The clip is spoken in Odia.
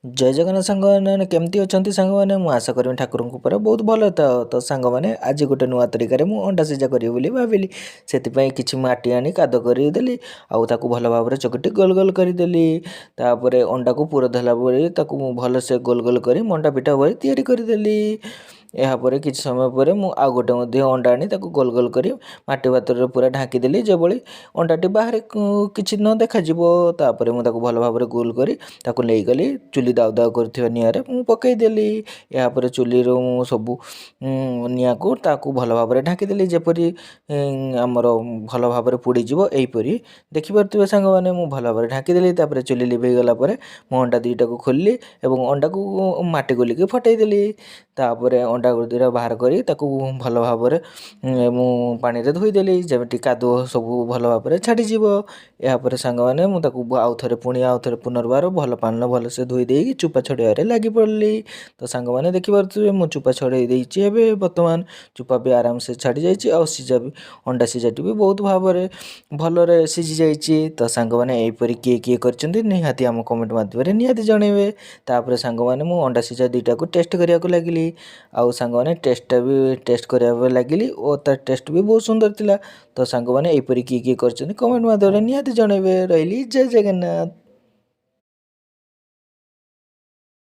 ଜୟ ଜଗନ୍ନାଥ ସାଙ୍ଗମାନେ କେମିତି ଅଛନ୍ତି ସାଙ୍ଗମାନେ ମୁଁ ଆଶା କରିବି ଠାକୁରଙ୍କ ଉପରେ ବହୁତ ଭଲ ଥାଅ ତ ସାଙ୍ଗମାନେ ଆଜି ଗୋଟେ ନୂଆ ତରିକାରେ ମୁଁ ଅଣ୍ଡା ସିଝା କରିବି ବୋଲି ଭାବିଲି। ସେଥିପାଇଁ କିଛି ମାଟି ଆଣି କାଦ କରିଦେଲି ଆଉ ତାକୁ ଭଲ ଭାବରେ ଚକଟି ଗୋଲ ଗୋଲ କରିଦେଲି। ତାପରେ ଅଣ୍ଡାକୁ ପୁର ଦେଲା ପରେ ତାକୁ ମୁଁ ଭଲସେ ଗୋଲ ଗୋଲ କରି ମଣ୍ଡା ପିଠା ଭଳି ତିଆରି କରିଦେଲି। ଏହାପରେ କିଛି ସମୟ ପରେ ମୁଁ ଆଉ ଗୋଟେ ମଧ୍ୟ ଅଣ୍ଡା ଆଣି ତାକୁ ଗୋଲ ଗୋଲ କରି ମାଟି ପାତ୍ରରେ ପୁରା ଢାଙ୍କିଦେଲି ଯେଭଳି ଅଣ୍ଡାଟି ବାହାରେ କିଛି ନ ଦେଖାଯିବ। ତାପରେ ମୁଁ ତାକୁ ଭଲ ଭାବରେ ଗୋଲ କରି ତାକୁ ନେଇଗଲି ଚୁଲି ଦାଉ ଦାଉ କରୁଥିବା ନିଆଁରେ ମୁଁ ପକାଇଦେଲି। ଏହାପରେ ଚୁଲିରୁ ମୁଁ ସବୁ ନିଆଁକୁ ତାକୁ ଭଲ ଭାବରେ ଢାଙ୍କିଦେଲି ଯେପରି ଆମର ଭଲ ଭାବରେ ପୋଡ଼ିଯିବ ଏହିପରି ଦେଖିପାରୁଥିବେ ସାଙ୍ଗମାନେ ମୁଁ ଭଲ ଭାବରେ ଢାଙ୍କିଦେଲି। ତାପରେ ଚୁଲି ଲିଭେଇ ଗଲା ପରେ ମୁଁ ଅଣ୍ଡା ଦୁଇଟାକୁ ଖୋଲିଲି ଏବଂ ଅଣ୍ଡାକୁ ମାଟି ଗୋଲିକି ଫଟେଇଦେଲି। ତାପରେ ଅଣ୍ଡା ଦୁଇଟା ବାହାର କରି ତାକୁ ଭଲ ଭାବରେ ମୁଁ ପାଣିରେ ଧୋଇଦେଲି ଯେମିତି କାଦୁଅ ସବୁ ଭଲ ଭାବରେ ଛାଡ଼ିଯିବ। ଏହାପରେ ସାଙ୍ଗମାନେ ମୁଁ ତାକୁ ପୁଣି ଆଉଥରେ ପୁନର୍ବାର ଭଲ ପାଣିରେ ଭଲସେ ଧୋଇ ଦେଇକି ଚୋପା ଛଡ଼େଇବାରେ ଲାଗି ପଡ଼ିଲି। ତ ସାଙ୍ଗମାନେ ଦେଖିପାରୁଥିବେ ମୁଁ ଚୋପା ଛଡ଼େଇ ଦେଇଛି ଏବେ ବର୍ତ୍ତମାନ ଚୋପା ବି ଆରାମସେ ଛାଡ଼ିଯାଇଛି ଆଉ ଅଣ୍ଡା ସିଝାଟି ବି ବହୁତ ଭାବରେ ଭଲରେ ସିଝିଯାଇଛି। ତ ସାଙ୍ଗମାନେ ଏହିପରି କିଏ କିଏ କରିଛନ୍ତି ନିହାତି ଆମ କମେଣ୍ଟ ମାଧ୍ୟମରେ ନିହାତି ଜଣାଇବେ। ତାପରେ ସାଙ୍ଗମାନେ ମୁଁ ଅଣ୍ଡା ସିଝା ଦୁଇଟାକୁ ଟେଷ୍ଟ କରିବାକୁ ଲାଗିଲି ଆଉ ସାଙ୍ଗମାନେ ଟେଷ୍ଟ କରିବା ପାଇଁ ଲାଗିଲି ଓ ତା ଟେଷ୍ଟ ବି ବହୁତ ସୁନ୍ଦର ଥିଲା। ତ ସାଙ୍ଗମାନେ ଏହିପରି କିଏ କିଏ କରିଛନ୍ତି କମେଣ୍ଟ ମାଧ୍ୟମରେ ନିହାତି ଜଣାଇବେ। ରହିଲି ଜୟ ଜଗନ୍ନାଥ।